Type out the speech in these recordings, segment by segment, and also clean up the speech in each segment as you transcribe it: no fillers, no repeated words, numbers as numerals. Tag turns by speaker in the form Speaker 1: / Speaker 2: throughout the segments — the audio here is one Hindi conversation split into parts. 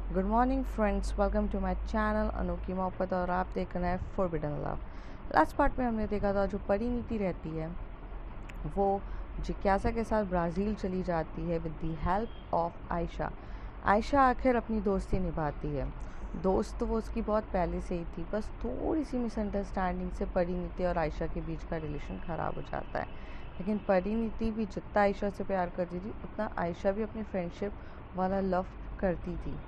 Speaker 1: Good morning friends, welcome to my channel अनोखी मोहब्बत। और आप देख रहे हैं फॉरबिडन लव। लास्ट पार्ट में हमने देखा था जो परिणीति रहती है वो जिज्ञासा के साथ ब्राज़ील चली जाती है with the help of Ayesha. Ayesha आखिर अपनी दोस्ती निभाती है। दोस्त तो वो उसकी बहुत पहले से ही थी, बस थोड़ी सी मिसअंडरस्टैंडिंग से परिणीति और आयशा के बीच का रिलेशन ख़राब हो जाता है। लेकिन परिणीति भी जितना आयशा से प्यार करती थी उतना आयशा भी अपनी फ्रेंडशिप वाला लव करती थी।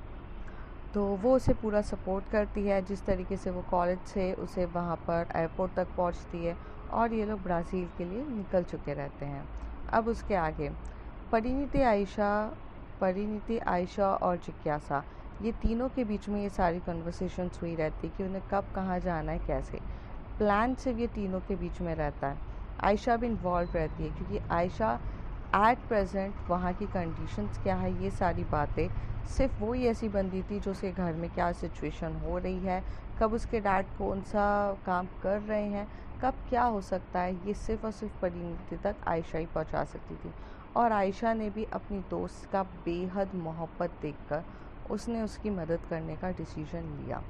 Speaker 1: तो वो उसे पूरा सपोर्ट करती है। जिस तरीके से वो कॉलेज से उसे वहाँ पर एयरपोर्ट तक पहुँचती है और ये लोग ब्राज़ील के लिए निकल चुके रहते हैं। अब उसके आगे परिणीति आयशा और जिज्ञासा, ये तीनों के बीच में ये सारी कन्वर्सेशंस हुई रहती है कि उन्हें कब कहाँ जाना है, कैसे। प्लान सिर्फ ये तीनों के बीच में रहता है। आयशा भी इन्वॉल्व रहती है क्योंकि आयशा एट प्रेजेंट वहाँ की कंडीशंस क्या है, ये सारी बातें सिर्फ वो ही ऐसी बंदी थी जो उसके घर में क्या सिचुएशन हो रही है, कब उसके डैड कौन सा काम कर रहे हैं, कब क्या हो सकता है, ये सिर्फ और सिर्फ परिणीति तक आयशा ही पहुंचा सकती थी। और आयशा ने भी अपनी दोस्त का बेहद मोहब्बत देखकर उसने उसकी मदद करने का डिसीजन लिया।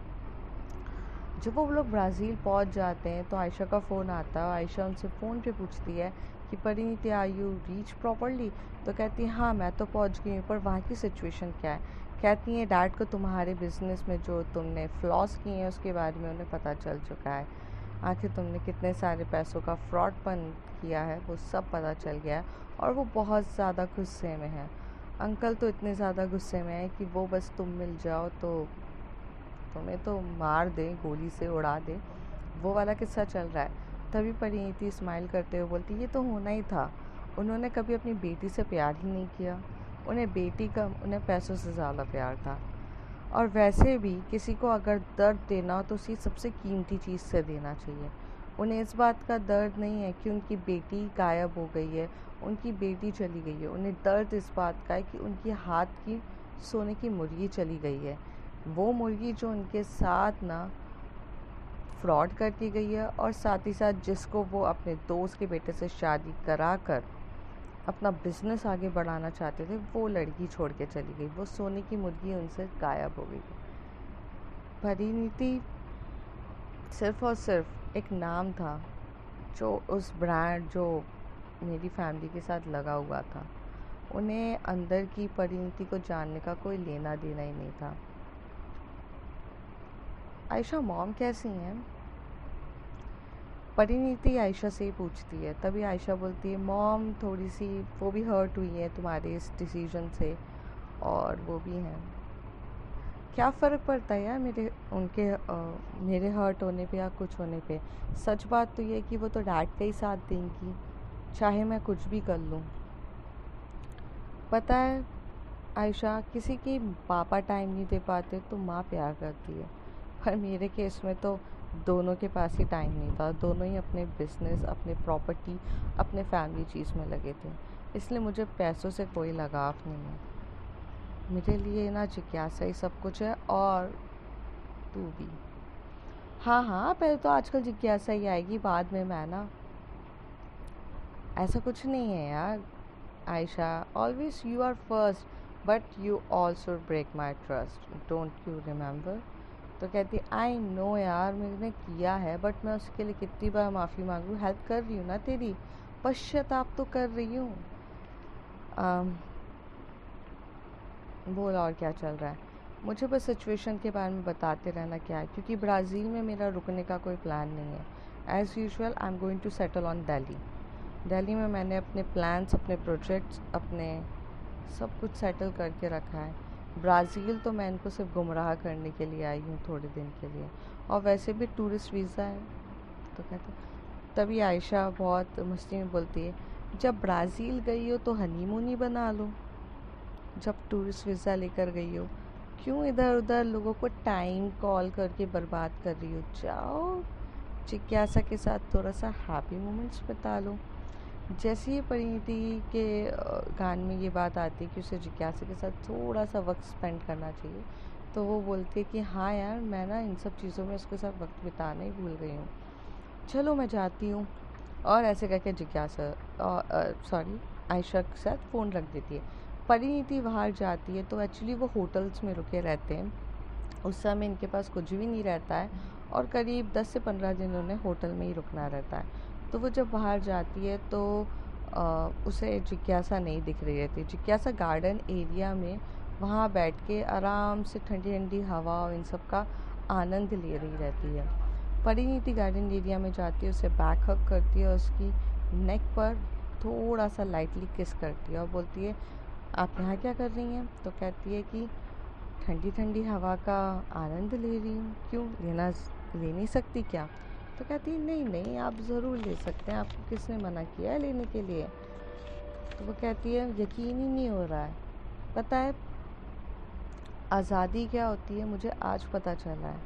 Speaker 1: जब वो लोग ब्राज़ील पहुंच जाते हैं तो आयशा का फ़ोन आता है। आयशा उनसे फ़ोन पे पूछती है कि Parineeti are you reach properly. तो कहती है हाँ मैं तो पहुंच गई हूँ, पर वहाँ की सिचुएशन क्या है। कहती हैं डैड को तुम्हारे बिज़नेस में जो तुमने फ्लॉस किए हैं उसके बारे में उन्हें पता चल चुका है। आखिर तुमने कितने सारे पैसों का फ्रॉडपन किया है वो सब पता चल गया है और वो बहुत ज़्यादा गुस्से में है। अंकल तो इतने ज़्यादा गुस्से में है कि वो बस तुम मिल जाओ तो तुम्हें तो मार दे, गोली से उड़ा दे, वो वाला किस्सा चल रहा है। तभी परिणीति स्माइल करते हुए बोलती ये तो होना ही था। उन्होंने कभी अपनी बेटी से प्यार ही नहीं किया। उन्हें बेटी कम, उन्हें पैसों से ज़्यादा प्यार था। और वैसे भी किसी को अगर दर्द देना हो तो उसी सबसे कीमती चीज़ से देना चाहिए। उन्हें इस बात का दर्द नहीं है कि उनकी बेटी गायब हो गई है, उनकी बेटी चली गई है। उन्हें दर्द इस बात का है कि उनकी हाथ की सोने की मुर्गी चली गई है। वो मुर्गी जो उनके साथ ना फ्रॉड करती गई है और साथ ही साथ जिसको वो अपने दोस्त के बेटे से शादी करा कर अपना बिजनेस आगे बढ़ाना चाहते थे, वो लड़की छोड़ के चली गई। वो सोने की मुर्गी उनसे गायब हो गई। परिणीति सिर्फ और सिर्फ एक नाम था जो उस ब्रांड जो मेरी फैमिली के साथ लगा हुआ था। उन्हें अंदर की परिणीति को जानने का कोई लेना देना ही नहीं था। आयशा मॉम कैसी हैं? परिणीति आयशा से ही पूछती है। तभी आयशा बोलती है मॉम थोड़ी सी वो भी हर्ट हुई है तुम्हारे इस डिसीजन से, और वो भी हैं। क्या फ़र्क पड़ता है यार मेरे हर्ट होने पे या कुछ होने पे। सच बात तो ये है कि वो तो डैड का ही साथ देंगी चाहे मैं कुछ भी कर लूँ। पता है आयशा, किसी की पापा टाइम नहीं दे पाते तो माँ प्यार करती है, पर मेरे केस में तो दोनों के पास ही टाइम नहीं था। दोनों ही अपने बिजनेस, अपने प्रॉपर्टी, अपने फैमिली चीज़ में लगे थे। इसलिए मुझे पैसों से कोई लगाव नहीं है। मेरे लिए ना जिज्ञासा ही सब कुछ है, और तू भी। हाँ हाँ, पहले तो आजकल जिज्ञासा ही आएगी, बाद में मैं ना। ऐसा कुछ नहीं है यार Ayesha, always you are first but you also break my trust, don't you remember. तो कहती आई नो यार मैंने किया है, बट मैं उसके लिए कितनी बार माफ़ी मांगूँ। हेल्प कर रही हूँ ना तेरी, पश्चाताप तो कर रही हूँ। बोल और क्या चल रहा है। मुझे बस सिचुएशन के बारे में बताते रहना क्या है, क्योंकि ब्राज़ील में मेरा रुकने का कोई प्लान नहीं है। As usual I am going to settle on Delhi. Delhi में मैंने अपने प्लान्स, अपने प्रोजेक्ट्स, अपने सब कुछ सेटल करके रखा है। ब्राज़ील तो मैं इनको सिर्फ गुमराह करने के लिए आई हूँ थोड़े दिन के लिए, और वैसे भी टूरिस्ट वीज़ा है। तो कहते तभी आयशा बहुत मस्ती में बोलती है जब ब्राज़ील गई हो तो हनीमून ही बना लो। जब टूरिस्ट वीज़ा लेकर गई हो क्यों इधर उधर लोगों को टाइम कॉल करके बर्बाद कर रही हो। जाओ जिज्ञासा के साथ थोड़ा सा हैप्पी मोमेंट्स बिता लो। जैसे ही परिणीति के गान में ये बात आती है कि उसे जिज्ञासा के साथ थोड़ा सा वक्त स्पेंड करना चाहिए, तो वो बोलती है कि हाँ यार मैं ना इन सब चीज़ों में उसके साथ वक्त बिताना ही भूल गई हूँ, चलो मैं जाती हूँ। और ऐसे करके जिज्ञासा आयशा के साथ फ़ोन रख देती है। परिणीति बाहर जाती है तो एक्चुअली वो होटल्स में रुके रहते हैं। उस समय इनके पास कुछ भी नहीं रहता है और करीब 10 से 15 दिन उन्हें होटल में ही रुकना रहता है। तो वो जब बाहर जाती है तो उसे जिज्ञासा नहीं दिख रही रहती। जिज्ञासा गार्डन एरिया में वहाँ बैठ के आराम से ठंडी ठंडी हवा और इन सब का आनंद ले रही रहती है। परिणीति गार्डन एरिया में जाती है, उसे बैक हग करती है और उसकी नेक पर थोड़ा सा लाइटली किस करती है और बोलती है, आप यहाँ क्या कर रही हैं? तो कहती है कि ठंडी ठंडी हवा का आनंद ले रही हूँ। क्यों ले नहीं सकती क्या? तो कहती है, नहीं नहीं, आप ज़रूर ले सकते हैं, आपको किसने मना किया है लेने के लिए? तो वो कहती है, यकीन ही नहीं हो रहा है। पता है आज़ादी क्या होती है? मुझे आज पता चला है।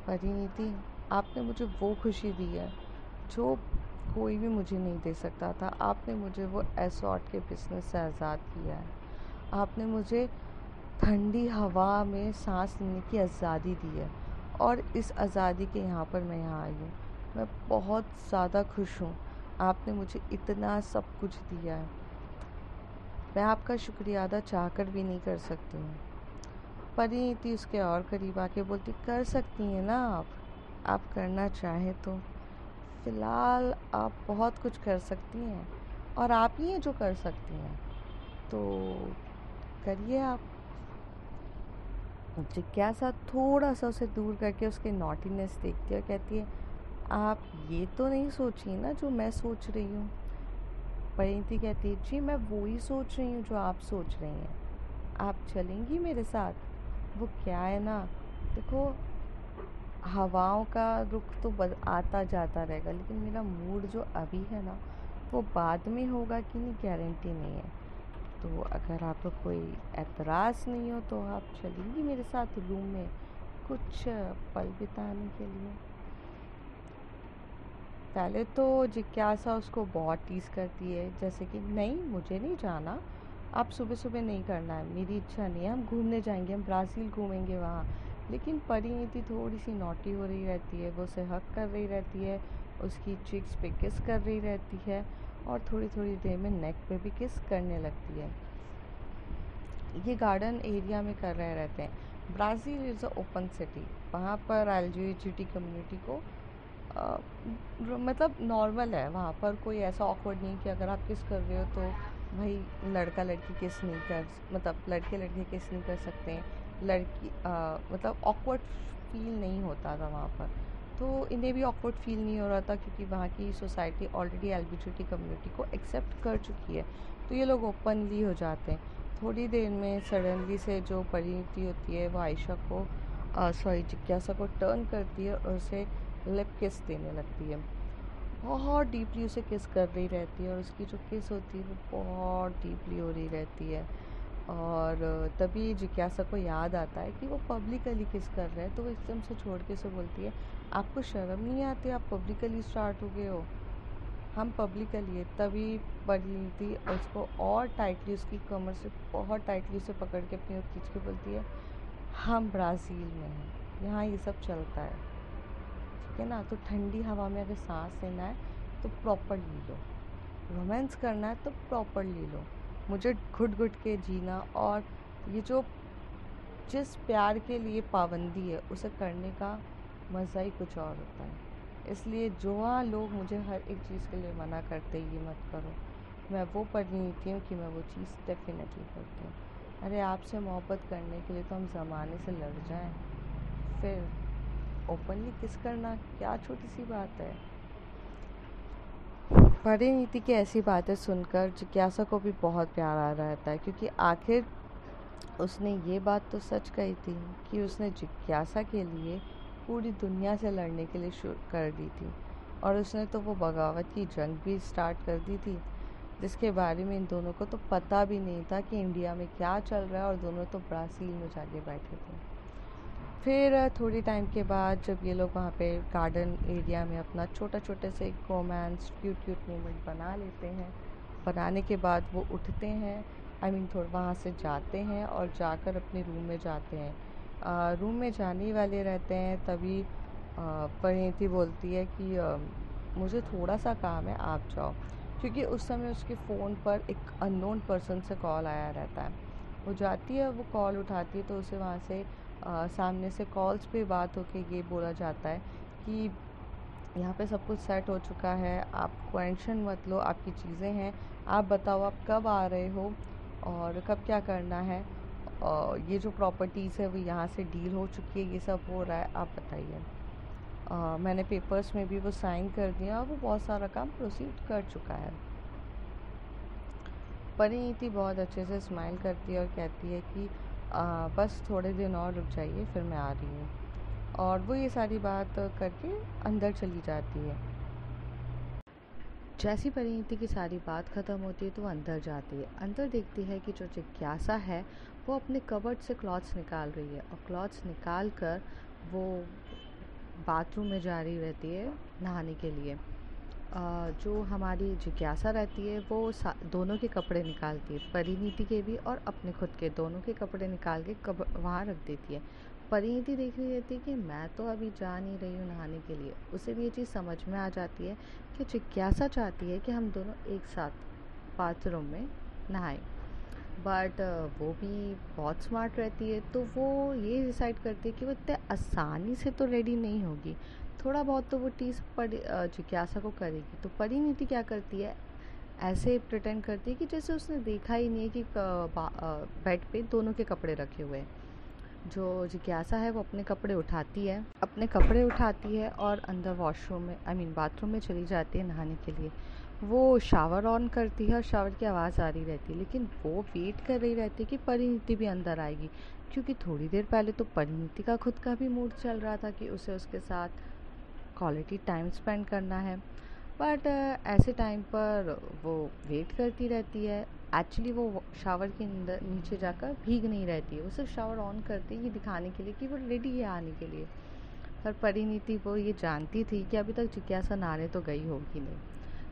Speaker 1: परिणीति, आपने मुझे वो खुशी दी है जो कोई भी मुझे नहीं दे सकता था। आपने मुझे वो एसॉर्ट के बिजनेस से आज़ाद किया है। आपने मुझे ठंडी हवा में सांस लेने की आज़ादी दी है और इस आज़ादी के यहाँ पर मैं यहाँ आई हूँ। मैं बहुत ज़्यादा खुश हूँ। आपने मुझे इतना सब कुछ दिया है। मैं आपका शुक्रिया अदा चाहकर भी नहीं कर सकती हूँ। परिणीति उसके और करीब आके बोलती, कर सकती हैं ना आप करना चाहें तो। फ़िलहाल आप बहुत कुछ कर सकती हैं और आप ही हैं जो कर सकती हैं, तो करिए आप। जिज्ञासा थोड़ा सा उसे दूर करके उसके नॉटीनेस देखती है और कहती है, आप ये तो नहीं सोचिए ना जो मैं सोच रही हूँ। परिणीति कहती है, जी मैं वो ही सोच रही हूँ जो आप सोच रही हैं। आप चलेंगी मेरे साथ? वो क्या है ना, देखो हवाओं का रुख तो आता जाता रहेगा, लेकिन मेरा मूड जो अभी है ना वो बाद में होगा कि नहीं गारंटी नहीं है। तो अगर आपको कोई एतराज़ नहीं हो तो आप चलेंगी मेरे साथ रूम में कुछ पल बिताने के लिए? पहले तो जिज्ञासा उसको बहुत टीज़ करती है, जैसे कि नहीं मुझे नहीं जाना, आप सुबह सुबह नहीं करना है, मेरी इच्छा नहीं है, हम घूमने जाएंगे, हम ब्राज़ील घूमेंगे वहाँ। लेकिन परिणीति थोड़ी सी नॉटी हो रही रहती है, वो उसे हक कर रही रहती है, उसकी चिक्स पे किस कर रही रहती है और थोड़ी थोड़ी देर में नेक पे भी किस करने लगती है। ये गार्डन एरिया में कर रहे रहते हैं। Brazil is a open city, वहाँ पर एलजीबीटी कम्युनिटी को मतलब नॉर्मल है। वहाँ पर कोई ऐसा ऑकवर्ड नहीं कि अगर आप किस कर रहे हो तो भाई लड़का लड़की किस नहीं कर, मतलब लड़के लड़के किस नहीं कर सकते हैं, लड़की मतलब ऑकवर्ड फील नहीं होता था वहाँ पर। तो इन्हें भी ऑकवर्ड फील नहीं हो रहा था क्योंकि वहाँ की सोसाइटी ऑलरेडी एलजीबीटी कम्युनिटी को एक्सेप्ट कर चुकी है, तो ये लोग ओपनली हो जाते हैं। थोड़ी देर में सडनली से जो परिणीति होती है वो आयशा को जिज्ञासा को टर्न करती है और उसे लिप किस देने लगती है। बहुत डीपली उसे किस कर रही रहती है और उसकी जो किस होती है वो बहुत डीपली हो रही रहती है। और तभी जिज्ञासा को याद आता है कि वो पब्लिकली किस कर रहे हैं, तो वो एकदम से छोड़ के उसे बोलती है, आपको शर्म नहीं आती? आप पब्लिकली स्टार्ट हो गए हो, हम पब्लिकली है। तभी परिणीति उसको और टाइटली उसकी कमर से बहुत टाइटली उसे पकड़ के अपनी ओर खींच के बोलती है, हम ब्राज़ील में हैं, यहाँ ये सब चलता है, ठीक है ना? तो ठंडी हवा में अगर सांस लेना है तो प्रॉपर ले लो, रोमांस करना है तो प्रॉपर ले लो। मुझे घुट घुट के जीना और ये जो जिस प्यार के लिए पाबंदी है उसे करने का मज़ा ही कुछ और होता है। इसलिए जो लोग मुझे हर एक चीज़ के लिए मना करते ये मत करो, मैं वो परिणीति हूँ कि मैं वो चीज़ डेफिनेटली करती हूँ। अरे आपसे मोहब्बत करने के लिए तो हम ज़माने से लड़ जाएं, फिर ओपनली किस करना क्या छोटी सी बात है। परिणीति की ऐसी बातें सुनकर जिज्ञासा को भी बहुत प्यार आ रहा था, क्योंकि आखिर उसने ये बात तो सच कही थी कि उसने जिज्ञासा के लिए पूरी दुनिया से लड़ने के लिए शुरू कर दी थी और उसने तो वो बगावत की जंग भी स्टार्ट कर दी थी, जिसके बारे में इन दोनों को तो पता भी नहीं था कि इंडिया में क्या चल रहा है, और दोनों तो ब्राज़ील में जाके बैठे थे। फिर थोड़ी टाइम के बाद जब ये लोग वहाँ पे गार्डन एरिया में अपना छोटे से रोमांस क्यूट मोमेंट बना लेते हैं, बनाने के बाद वो उठते हैं, थोड़ा वहाँ से जाते हैं और जाकर अपने रूम में जाते हैं। रूम में जाने वाले रहते हैं, तभी परिणीति बोलती है कि मुझे थोड़ा सा काम है, आप जाओ। क्योंकि उस समय उसके फ़ोन पर एक अननोन पर्सन से कॉल आया रहता है। वो जाती है, वो कॉल उठाती है तो उसे वहाँ से सामने से कॉल्स पे बात होके ये बोला जाता है कि यहाँ पे सब कुछ सेट हो चुका है, आप टेंशन मत लो, आपकी चीज़ें हैं, आप बताओ आप कब आ रहे हो और कब क्या करना है। ये जो प्रॉपर्टीज़ है वो यहाँ से डील हो चुकी है, ये सब हो रहा है, आप बताइए। मैंने पेपर्स में भी वो साइन कर दिया और वो बहुत सारा काम प्रोसीड कर चुका है। परिणीति बहुत अच्छे से स्माइल करती है और कहती है कि बस थोड़े दिन और रुक जाइए, फिर मैं आ रही हूँ। और वो ये सारी बात करके अंदर चली जाती है। जैसी परिणीति की सारी बात ख़त्म होती है तो वो अंदर जाती है। अंदर देखती है कि जो जिज्ञासा है वो अपने कबर्ड से क्लॉथ्स निकाल रही है और क्लॉथ्स निकाल कर वो बाथरूम में जा रही रहती है नहाने के लिए। जो हमारी जिज्ञासा रहती है वो दोनों के कपड़े निकालती है, परिणीति के भी और अपने खुद के, दोनों के कपड़े निकाल के वहाँ रख देती है। परिणीति देख रही रहती है कि मैं तो अभी जा नहीं रही हूँ नहाने के लिए। उसे भी ये चीज़ समझ में आ जाती है कि जिज्ञासा चाहती है कि हम दोनों एक साथ बाथरूम में नहाएं, बट वो भी बहुत स्मार्ट रहती है तो वो ये डिसाइड करती है कि वो इतने आसानी से तो रेडी नहीं होगी, थोड़ा बहुत तो वो टीज जिज्ञासा को करेगी। तो परिणीति क्या करती है, ऐसे प्रिटेंड करती है कि जैसे उसने देखा ही नहीं है कि बेड पे दोनों के कपड़े रखे हुए हैं। जो जिज्ञासा है वो अपने कपड़े उठाती है और अंदर वॉशरूम में बाथरूम में चली जाती है नहाने के लिए। वो शावर ऑन करती है और शावर की आवाज़ आ रही रहती है, लेकिन वो वेट कर रही रहती है कि परिणीति भी अंदर आएगी, क्योंकि थोड़ी देर पहले तो परिणीति का खुद का भी मूड चल रहा था कि उसे उसके साथ क्वालिटी टाइम स्पेंड करना है। बट ऐसे टाइम पर वो वेट करती रहती है। एक्चुअली वो शावर के नीचे जाकर भीग नहीं रहती है, वो सिर्फ शावर ऑन करती है ये दिखाने के लिए कि वो रेडी है आने के लिए। पर परिणीति वो ये जानती थी कि अभी तक जिज्ञासा नहाने तो गई होगी नहीं,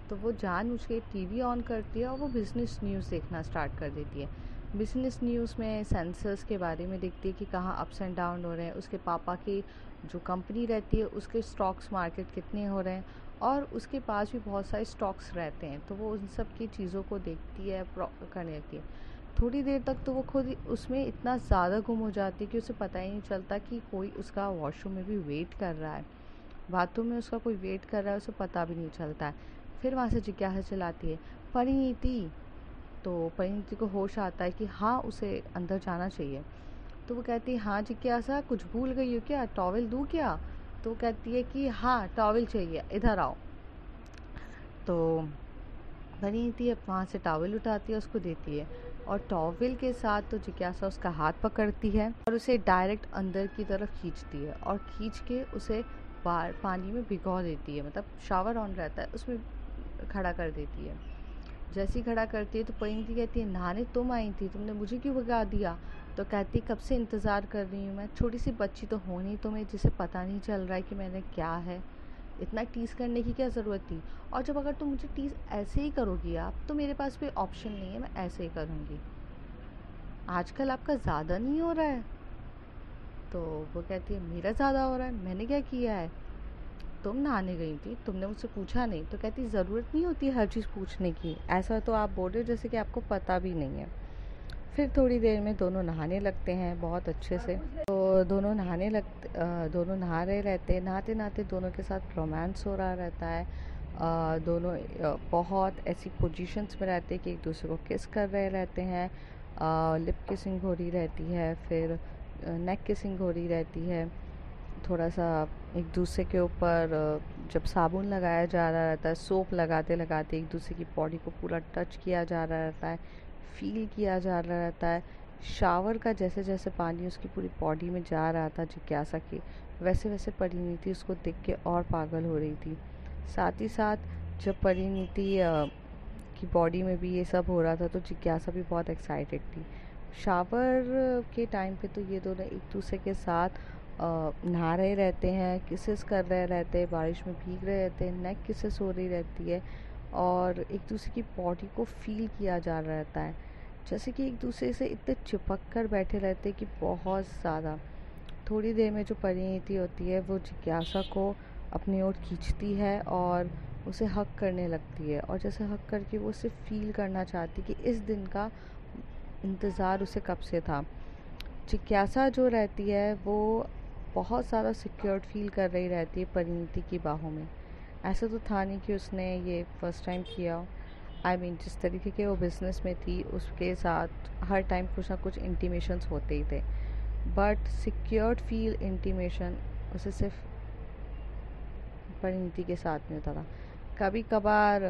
Speaker 1: तो वो जानबूझ के टीवी ऑन करती है और वो बिज़नेस न्यूज़ देखना स्टार्ट कर देती है। बिज़नेस न्यूज़ में सेंसर्स के बारे में देखती है कि कहाँ अप्स एंड डाउन हो रहे हैं, उसके पापा की जो कंपनी रहती है उसके स्टॉक्स मार्केट कितने हो रहे हैं, और उसके पास भी बहुत सारे स्टॉक्स रहते हैं, तो वो उन सब की चीज़ों को देखती है, करने लगती है। थोड़ी देर तक तो वो खुद उसमें इतना ज़्यादा गुम हो जाती है कि उसे पता ही नहीं चलता कि कोई उसका वॉशरूम में भी वेट कर रहा है, बाथरूम में उसका कोई वेट कर रहा है, उसे पता भी नहीं चलता है। फिर वहाँ से जिज्ञासा चलाती है, परिणीति। तो परिणीति को होश आता है कि हाँ उसे अंदर जाना चाहिए। तो वो कहती है, हाँ जिज्ञासा कुछ भूल गई हो क्या, टॉवल दूँ क्या? तो वो कहती है कि हाँ टॉवल चाहिए, इधर आओ। तो परिणीति अब वहाँ से टॉवल उठाती है, उसको देती है, और टॉवल के साथ तो जिज्ञासा उसका हाथ पकड़ती है और उसे डायरेक्ट अंदर की तरफ खींचती है और खींच के उसे बाहर पानी में भिगो देती है, मतलब शावर ऑन रहता है उसमें खड़ा कर देती है। जैसे ही खड़ा करती है तो परिणीति कहती है, नहाने तुम आई थी, तुमने मुझे क्यों भगा दिया? तो कहती है, कब से इंतज़ार कर रही हूँ मैं, छोटी सी बच्ची तो हो नहीं तुम्हें जिसे पता नहीं चल रहा है कि मैंने क्या है, इतना टीज़ करने की क्या ज़रूरत थी? और जब अगर तुम मुझे टीज़ ऐसे ही करोगी आप, तो मेरे पास कोई ऑप्शन नहीं है, मैं ऐसे ही करूँगी। आजकल आपका ज़्यादा नहीं हो रहा है? तो वो कहती है, मेरा ज़्यादा हो रहा है, मैंने क्या किया है? तुम नहाने गई थी, तुमने मुझसे पूछा नहीं। तो कहती, ज़रूरत नहीं होती हर चीज़ पूछने की, ऐसा तो आप बोल रहे हो जैसे कि आपको पता भी नहीं है। फिर थोड़ी देर में दोनों नहाने लगते हैं बहुत अच्छे से। तो दोनों नहा रहे रहते हैं, नहाते नहाते दोनों के साथ रोमांस हो रहा रहता है। दोनों बहुत ऐसी पोजीशंस में रहते हैं कि एक दूसरे को किस कर रहे रहते हैं, लिप किसिंग हो रही रहती है, फिर नेक किसिंग हो रही रहती है। थोड़ा सा एक दूसरे के ऊपर जब साबुन लगाया जा रहा रहता है, सोप लगाते लगाते एक दूसरे की बॉडी को पूरा टच किया जा रहा रहता है, फील किया जा रहा रहता है। शावर का जैसे जैसे पानी उसकी पूरी बॉडी में जा रहा था जिज्ञासा की, वैसे वैसे परिणीति उसको देख के और पागल हो रही थी। साथ ही साथ जब परिणीति की बॉडी में भी ये सब हो रहा था तो जिज्ञासा भी बहुत एक्साइटेड थी। शावर के टाइम पे तो ये दोनों एक दूसरे के साथ नहा रहे रहते हैं, किसेस कर रहे रहते हैं, बारिश में भीग रहे रहते हैं, नेक किसेस हो रही रहती है और एक दूसरे की बॉडी को फील किया जा रहा रहता है, जैसे कि एक दूसरे से इतने चिपक कर बैठे रहते हैं कि बहुत ज़्यादा। थोड़ी देर में जो परिणीति होती है वो जिज्ञासा को अपनी ओर खींचती है और उसे हक करने लगती है, और जैसे हक करके वो उसे फ़ील करना चाहती कि इस दिन का इंतज़ार उसे कब से था। जिज्ञासा जो रहती है वो बहुत ज़्यादा सिक्योर्ड फील कर रही रहती है परिणीति की बाहों में। ऐसा तो था नहीं कि उसने ये फर्स्ट टाइम किया हो। जिस तरीके के वो बिज़नेस में थी उसके साथ हर टाइम कुछ ना कुछ इंटीमेशंस होते ही थे, बट सिक्योर्ड फील इंटीमेशन उसे सिर्फ परिणीति के साथ नहीं होता था। कभी कभार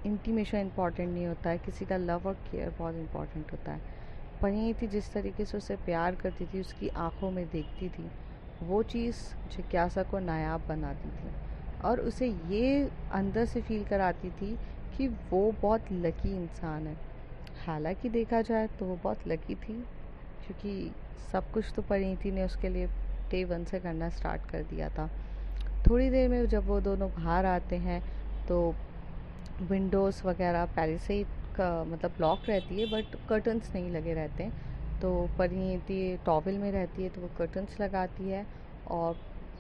Speaker 1: इंटीमेशन इम्पॉर्टेंट नहीं होता है, किसी का लव और केयर बहुत इम्पॉर्टेंट होता है। परिणीति जिस तरीके से उसे प्यार करती थी, उसकी आंखों में देखती थी, वो चीज़ जिज्ञासा को नायाब बनाती थी, और उसे ये अंदर से फील कराती थी कि वो बहुत लकी इंसान है। हालांकि देखा जाए तो वो बहुत लकी थी, क्योंकि सब कुछ तो परिणीति ने उसके लिए डे वन से करना स्टार्ट कर दिया था। थोड़ी देर में जब वो दोनों बाहर आते हैं तो विंडोज़ वगैरह पहले से ही मतलब लॉक रहती है, बट कर्टन्स नहीं लगे रहते हैं। तो परिणीति टॉवल में रहती है तो वो कर्टन्स लगाती है, और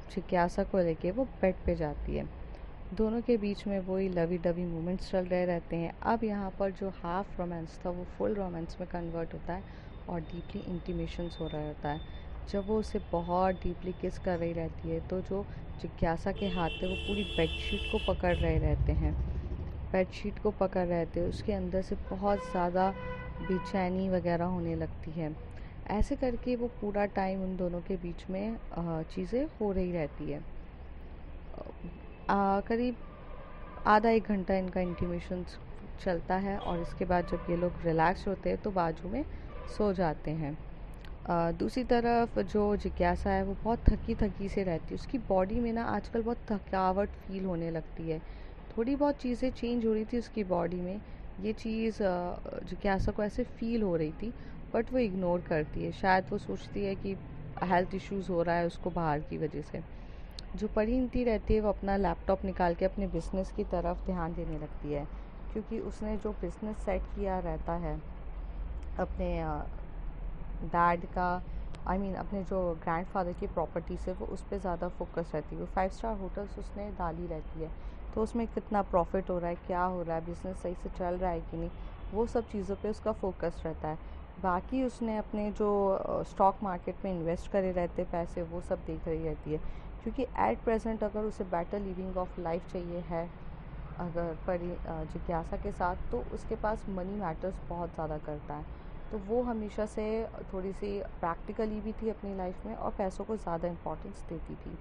Speaker 1: जिज्ञासा को लेके वो बेड पे जाती है। दोनों के बीच में वही लवी डवी मोमेंट्स चल रहे रहते हैं। अब यहाँ पर जो हाफ रोमांस था वो फुल रोमांस में कन्वर्ट होता है, और डीपली इंटीमेशंस हो रहा होता है। जब वो उसे बहुत डीपली किस कर रही रहती है तो जो जिज्ञासा के हाथ थे वो पूरी बेडशीट को पकड़ रहे रहते हैं। बेडशीट को पकड़ रहे थे, उसके अंदर से बहुत ज़्यादा बेचैनी वगैरह होने लगती है। ऐसे करके वो पूरा टाइम उन दोनों के बीच में चीज़ें हो रही रहती है। करीब आधा एक घंटा इनका इंटीमेशन चलता है, और इसके बाद जब ये लोग रिलैक्स होते हैं तो बाजू में सो जाते हैं। दूसरी तरफ जो जिज्ञासा है वो बहुत थकी थकी से रहती है। उसकी बॉडी में ना आजकल बहुत थकावट फील होने लगती है। थोड़ी बहुत चीज़ें चेंज हो रही थी उसकी बॉडी में। ये चीज़ जिज्ञासा को ऐसे फील हो रही थी, बट वो इग्नोर करती है। शायद वो सोचती है कि हेल्थ इश्यूज़ हो रहा है उसको बाहर की वजह से। जो परिणीति रहती है वो अपना लैपटॉप निकाल के अपने बिज़नेस की तरफ ध्यान देने लगती है, क्योंकि उसने जो बिज़नेस सेट किया रहता है अपने डैड का, अपने जो ग्रैंडफादर की प्रॉपर्टी से, वो उस पर ज़्यादा फोकस रहती है। वो 5 स्टार होटल्स उसने डाली रहती है, तो उसमें कितना प्रॉफिट हो रहा है, क्या हो रहा है, बिज़नेस सही से चल रहा है कि नहीं, वो सब चीज़ों पे उसका फोकस रहता है। बाकी उसने अपने जो स्टॉक मार्केट में इन्वेस्ट करे रहते पैसे, वो सब देख रही रहती है, क्योंकि एट प्रेजेंट अगर उसे बेटर लिविंग ऑफ लाइफ चाहिए है अगर जिज्ञासा के साथ, तो उसके पास मनी मैटर्स बहुत ज़्यादा करता है। तो वो हमेशा से थोड़ी सी प्रैक्टिकली भी थी अपनी लाइफ में, और पैसों को ज़्यादा इम्पोर्टेंस देती थी।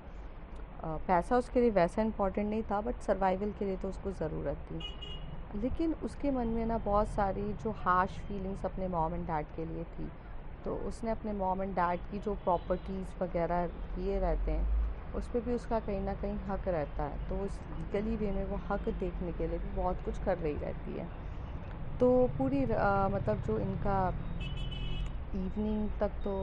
Speaker 1: पैसा उसके लिए वैसा इम्पोर्टेंट नहीं था, बट सर्वाइवल के लिए तो उसको ज़रूरत थी। लेकिन उसके मन में ना बहुत सारी जो हार्श फीलिंग्स अपने मॉम एंड डैड के लिए थी। तो उसने अपने मॉम एंड डैड की जो प्रॉपर्टीज़ वगैरह लिए रहते हैं उस पर भी उसका कहीं ना कहीं हक रहता है, तो उस लीगली वे में वो हक देखने के लिए भी बहुत कुछ कर रही रहती है। तो पूरी मतलब जो इनका इवनिंग तक तो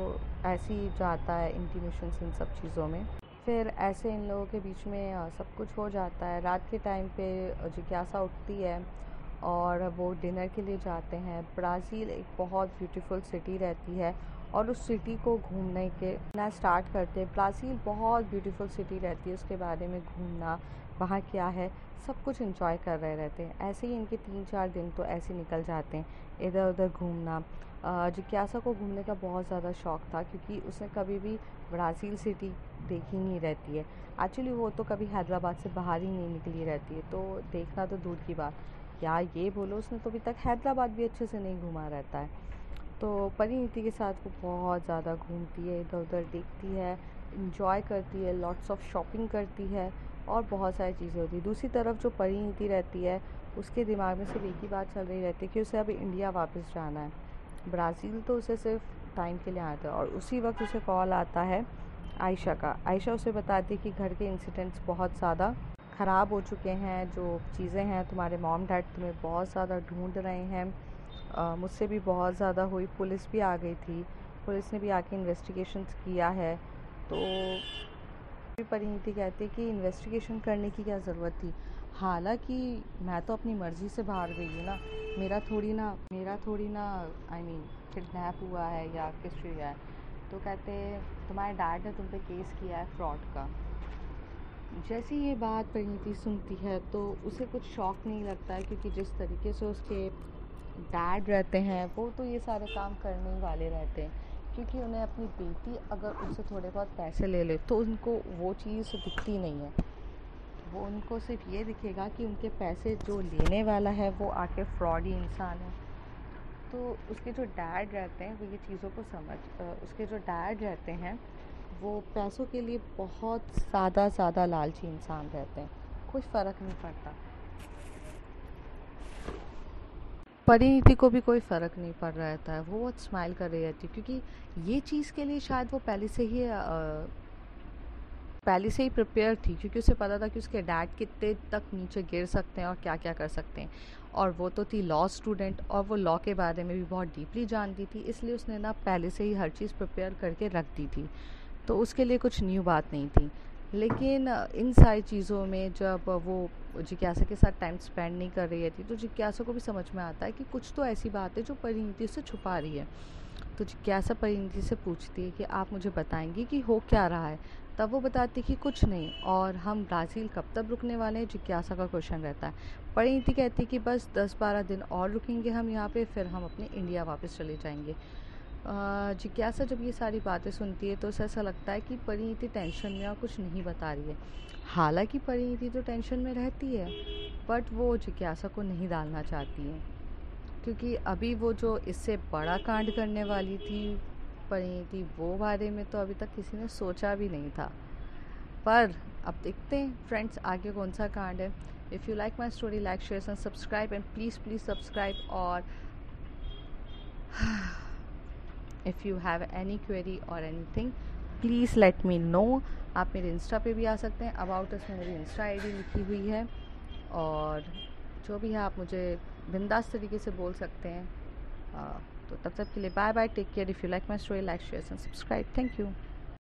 Speaker 1: ऐसे ही जाता है इंटीमेशंस इन सब चीज़ों में। फिर ऐसे इन लोगों के बीच में सब कुछ हो जाता है। रात के टाइम पे जिज्ञासा उठती है और वो डिनर के लिए जाते हैं। ब्राज़ील एक बहुत ब्यूटीफुल सिटी रहती है, और उस सिटी को घूमने के ना स्टार्ट करते हैं। ब्राज़ील बहुत ब्यूटीफुल सिटी रहती है, उसके बारे में घूमना, वहाँ क्या है, सब कुछ एंजॉय कर रहे रहते हैं। ऐसे ही इनके 3-4 दिन तो ऐसे निकल जाते हैं इधर उधर घूमना। जिज्ञासा को घूमने का बहुत ज़्यादा शौक़ था, क्योंकि उसने कभी भी ब्राज़ील सिटी देखी नहीं रहती है। एक्चुअली वो तो कभी हैदराबाद से बाहर ही नहीं निकली रहती है, तो देखना तो दूर की बात, क्या ये बोलो, उसने तो अभी तक हैदराबाद भी अच्छे से नहीं घूमा रहता है। तो परिणीति के साथ वो बहुत ज़्यादा घूमती है, इधर उधर देखती है, इंजॉय करती है, लॉट्स ऑफ शॉपिंग करती है, और बहुत सारी चीज़ें होती है। दूसरी तरफ जो परिणीति रहती है उसके दिमाग में सिर्फ एक ही बात चल रही रहती है कि उसे अभी इंडिया वापस जाना है। ब्राज़ील तो उसे सिर्फ टाइम के लिए आता है, और उसी वक्त उसे कॉल आता है आयशा का। आयशा उसे बताती है कि घर के इंसिडेंट्स बहुत ज़्यादा ख़राब हो चुके हैं, जो चीज़ें हैं तुम्हारे मॉम डैड तुम्हें बहुत ज़्यादा ढूंढ रहे हैं। मुझसे भी बहुत ज़्यादा हुई, पुलिस भी आ गई थी, पुलिस ने भी आके इन्वेस्टिगेशंस किया है। तो परिणीति कहती है कि इन्वेस्टिगेशन करने की क्या ज़रूरत थी, हालांकि मैं तो अपनी मर्ज़ी से बाहर गई हूँ ना, मेरा थोड़ी ना किडनैप हुआ है या किस चीज़ है। तो कहते तुम्हारे डैड ने तुम पे केस किया है फ्रॉड का। जैसे ये बात परिणीति सुनती है तो उसे कुछ शौक नहीं लगता है, क्योंकि जिस तरीके से उसके डैड रहते हैं वो तो ये सारे काम करने ही वाले रहते हैं, क्योंकि उन्हें अपनी बेटी अगर उनसे थोड़े बहुत पैसे ले ले तो उनको वो चीज़ दिखती नहीं है। वो उनको सिर्फ ये दिखेगा कि उनके पैसे जो लेने वाला है वो आके फ्रॉडी इंसान है। तो उसके जो डैड रहते हैं वो ये चीज़ों को उसके जो डैड रहते हैं वो पैसों के लिए बहुत ज़्यादा लालची इंसान रहते हैं। कुछ फ़र्क नहीं पड़ता। परिणीति को भी कोई फ़र्क नहीं पड़ रहता है, वो बहुत स्माइल कर रही रहती है, क्योंकि ये चीज़ के लिए शायद वो पहले से ही प्रिपेयर थी, क्योंकि उसे पता था कि उसके डैड कितने तक नीचे गिर सकते हैं और क्या क्या कर सकते हैं। और वो तो थी लॉ स्टूडेंट और वो लॉ के बारे में भी बहुत डीपली जानती थी, इसलिए उसने ना पहले से ही हर चीज़ प्रिपेयर करके रख दी थी, तो उसके लिए कुछ न्यू बात नहीं थी। लेकिन इन सारी चीज़ों में जब वो जिज्ञासा के साथ टाइम स्पेंड नहीं कर रही थी तो जिज्ञासा को भी समझ में आता है कि कुछ तो ऐसी बात है जो परिणीति से छुपा रही है। तो जिज्ञासा परिणीति से पूछती है कि आप मुझे बताएंगी कि हो क्या रहा है। तब वो बताती कि कुछ नहीं, और हम ब्राज़ील कब तक रुकने वाले हैं, जिज्ञासा का क्वेश्चन रहता है। परिणीति कहती कि बस 10-12 दिन और रुकेंगे हम यहाँ पे, फिर हम अपने इंडिया वापस चले जाएंगे। जिज्ञासा जब ये सारी बातें सुनती है तो उसे ऐसा लगता है कि परिणीति टेंशन में और कुछ नहीं बता रही है। हालांकि परिणीति तो टेंशन में रहती है, बट वो जिज्ञासा को नहीं डालना चाहती है, क्योंकि अभी वो जो इससे बड़ा कांड करने वाली थी परिणीति, वो बारे में तो अभी तक किसी ने सोचा भी नहीं था। पर अब देखते हैं फ्रेंड्स आगे कौन सा कांड है। If you like my story, like share and subscribe, and please subscribe. और if you have any query or anything please let me know. आप मेरे इंस्टा पे भी आ सकते हैं, अबाउट अस में मेरी इंस्टा आईडी लिखी हुई है, और जो भी है आप मुझे बिंदास तरीके से बोल सकते हैं। तो तब तक के लिए bye bye, take care. If you like my story, like share and subscribe. Thank you.